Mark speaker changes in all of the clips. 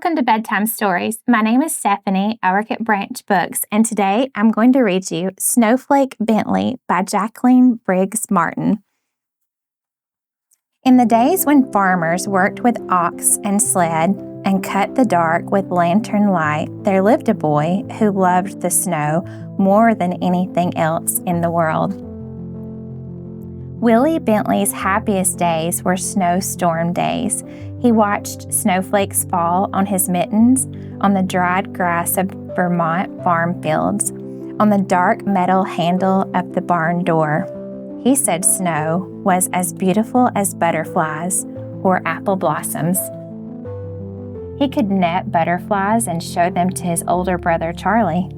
Speaker 1: Welcome to Bedtime Stories. My name is Stephanie. I work at Branch Books, and today I'm going to read you Snowflake Bentley by Jacqueline Briggs Martin. In the days when farmers worked with ox and sled and cut the dark with lantern light, there lived a boy who loved the snow more than anything else in the world. Willie Bentley's happiest days were snowstorm days. He watched snowflakes fall on his mittens, on the dried grass of Vermont farm fields, on the dark metal handle of the barn door. He said snow was as beautiful as butterflies or apple blossoms. He could net butterflies and show them to his older brother Charlie.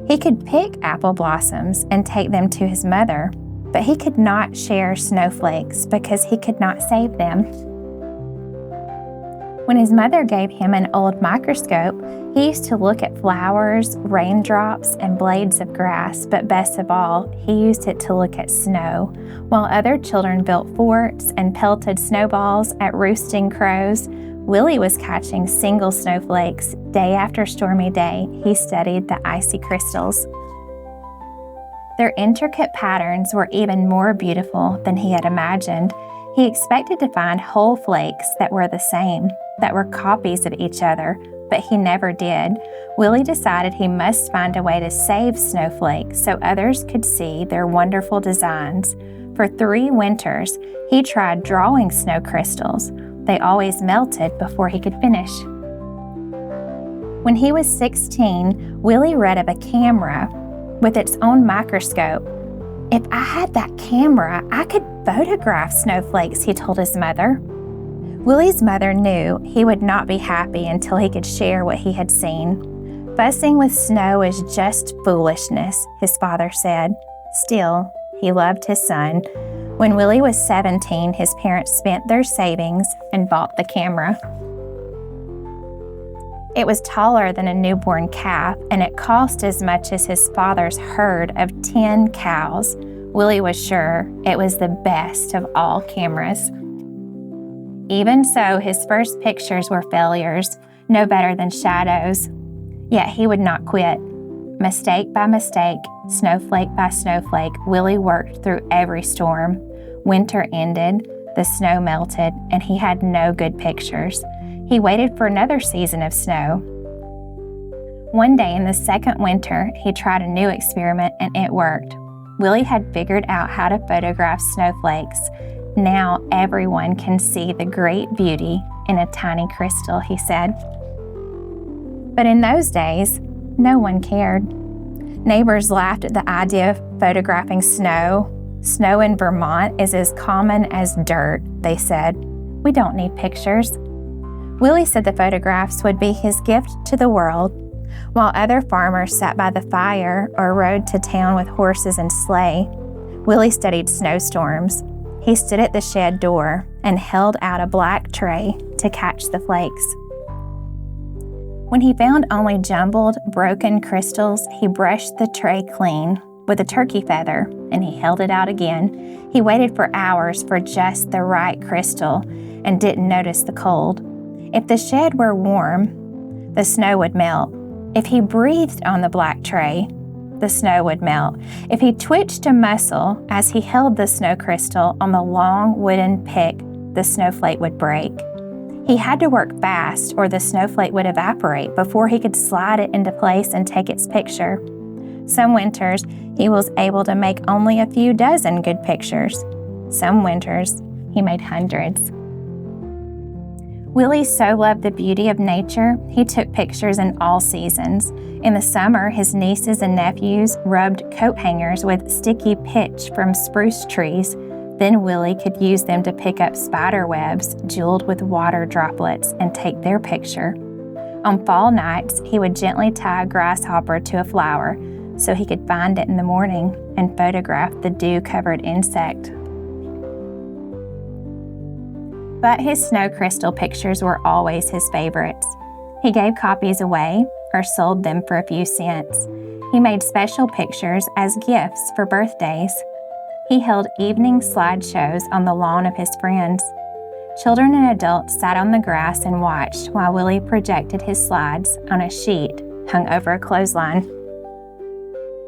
Speaker 1: He could pick apple blossoms and take them to his mother, but he could not share snowflakes because he could not save them. When his mother gave him an old microscope, he used to look at flowers, raindrops, and blades of grass, but best of all, he used it to look at snow. While other children built forts and pelted snowballs at roosting crows, Willie was catching single snowflakes. Day after stormy day, he studied the icy crystals. Their intricate patterns were even more beautiful than he had imagined. He expected to find whole flakes that were the same, that were copies of each other, but he never did. Willie decided he must find a way to save snowflakes so others could see their wonderful designs. For 3 winters, he tried drawing snow crystals. They always melted before he could finish. When he was 16, Willie read of a camera with its own microscope. If I had that camera, I could photograph snowflakes, he told his mother. Willie's mother knew he would not be happy until he could share what he had seen. Fussing with snow is just foolishness, his father said. Still, he loved his son. When Willie was 17, his parents spent their savings and bought the camera. It was taller than a newborn calf, and it cost as much as his father's herd of 10 cows. Willie was sure it was the best of all cameras. Even so, his first pictures were failures, no better than shadows. Yet he would not quit. Mistake by mistake, snowflake by snowflake, Willie worked through every storm. Winter ended, the snow melted, and he had no good pictures. He waited for another season of snow. One day in the second winter, he tried a new experiment and it worked. Willie had figured out how to photograph snowflakes. Now everyone can see the great beauty in a tiny crystal, he said. But in those days, no one cared. Neighbors laughed at the idea of photographing snow. Snow in Vermont is as common as dirt, they said. We don't need pictures. Willie said the photographs would be his gift to the world. While other farmers sat by the fire or rode to town with horses and sleigh, Willie studied snowstorms. He stood at the shed door and held out a black tray to catch the flakes. When he found only jumbled, broken crystals, he brushed the tray clean with a turkey feather, and he held it out again. He waited for hours for just the right crystal and didn't notice the cold. If the shed were warm, the snow would melt. If he breathed on the black tray, the snow would melt. If he twitched a muscle as he held the snow crystal on the long wooden pick, the snowflake would break. He had to work fast or the snowflake would evaporate before he could slide it into place and take its picture. Some winters, he was able to make only a few dozen good pictures. Some winters, he made hundreds. Willie so loved the beauty of nature, he took pictures in all seasons. In the summer, his nieces and nephews rubbed coat hangers with sticky pitch from spruce trees. Then Willie could use them to pick up spider webs jeweled with water droplets and take their picture. On fall nights, he would gently tie a grasshopper to a flower so he could find it in the morning and photograph the dew-covered insect. But his snow crystal pictures were always his favorites. He gave copies away or sold them for a few cents. He made special pictures as gifts for birthdays. He held evening slideshows on the lawn of his friends. Children and adults sat on the grass and watched while Willie projected his slides on a sheet hung over a clothesline.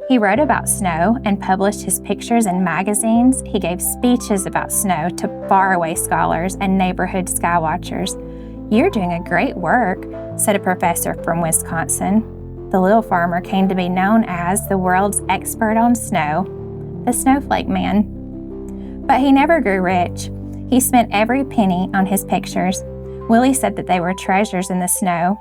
Speaker 1: He wrote about snow and published his pictures in magazines. He gave speeches about snow to faraway scholars and neighborhood skywatchers. "You're doing a great work," said a professor from Wisconsin. The little farmer came to be known as the world's expert on snow, the Snowflake Man. But he never grew rich. He spent every penny on his pictures. Willie said that they were treasures in the snow.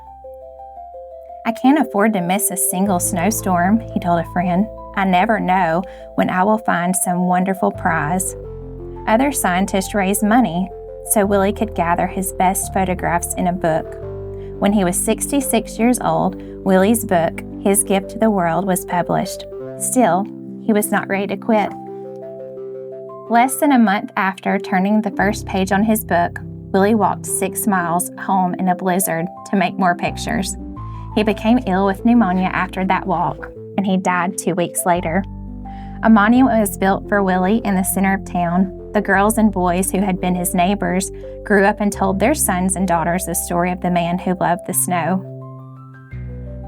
Speaker 1: "I can't afford to miss a single snowstorm," he told a friend. "I never know when I will find some wonderful prize." Other scientists raised money so Willie could gather his best photographs in a book. When he was 66 years old, Willie's book, His Gift to the World, was published. Still, he was not ready to quit. Less than a month after turning the first page on his book, Willie walked 6 miles home in a blizzard to make more pictures. He became ill with pneumonia after that walk, and he died 2 weeks later. A monument was built for Willie in the center of town. The girls and boys who had been his neighbors grew up and told their sons and daughters the story of the man who loved the snow.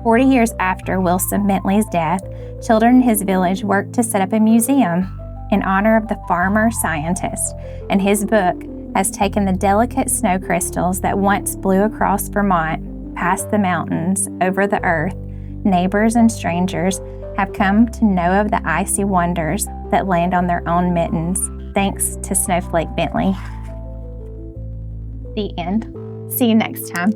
Speaker 1: 40 years after Wilson Bentley's death, children in his village worked to set up a museum in honor of the farmer scientist, and his book has taken the delicate snow crystals that once blew across Vermont, past the mountains, over the earth. Neighbors and strangers have come to know of the icy wonders that land on their own mittens, thanks to Snowflake Bentley. The end. See you next time.